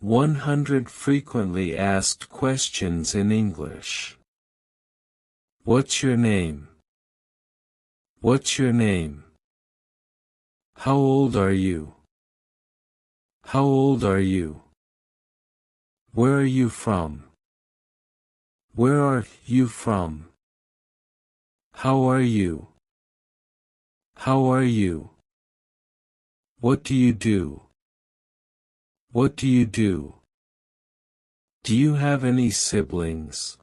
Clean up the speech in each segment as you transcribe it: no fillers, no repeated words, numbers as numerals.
100 frequently asked questions in English. What's your name? What's your name? How old are you? How old are you? Where are you from? Where are you from? How are you? How are you? What do you do? What do you do? Do you have any siblings?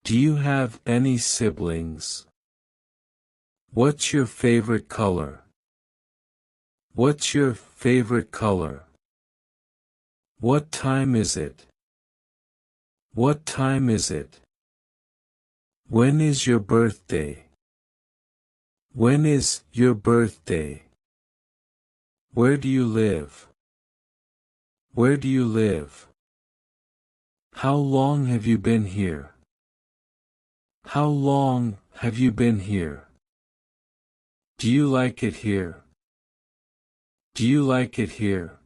Do you have any siblings? What's your favorite color? What's your favorite color? What time is it? What time is it? When is your birthday? When is your birthday? Where do you live? Where do you live? How long have you been here? How long have you been here? Do you like it here? Do you like it here?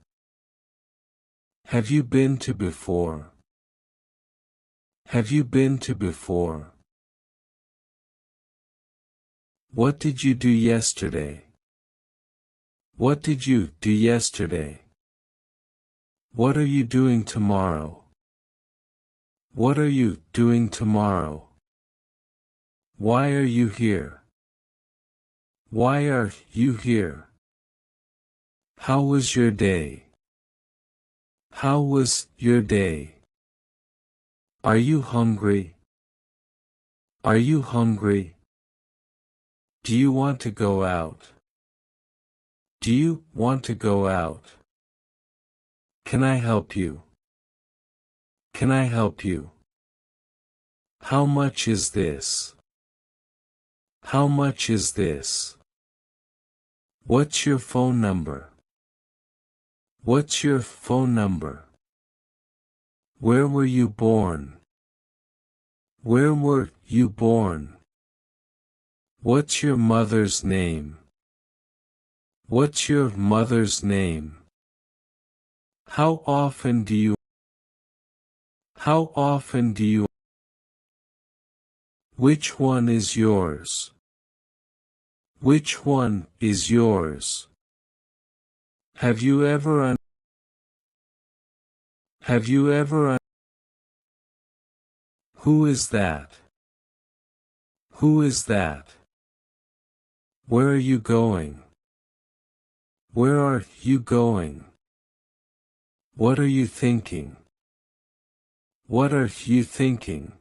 Have you been to before? Have you been to before? What did you do yesterday? What did you do yesterday? What are you doing tomorrow? What are you doing tomorrow? Why are you here? Why are you here? How was your day? How was your day? Are you hungry? Are you hungry? Do you want to go out? Do you want to go out? Can I help you? Can I help you? How much is this? How much is this? What's your phone number? What's your phone number? Where were you born? Where were you born? What's your mother's name? What's your mother's name? How often do you? How often do you? Which one is yours? Which one is yours? Have you ever Have you ever Who is that? Who is that? Where are you going? Where are you going? What are you thinking? What are you thinking?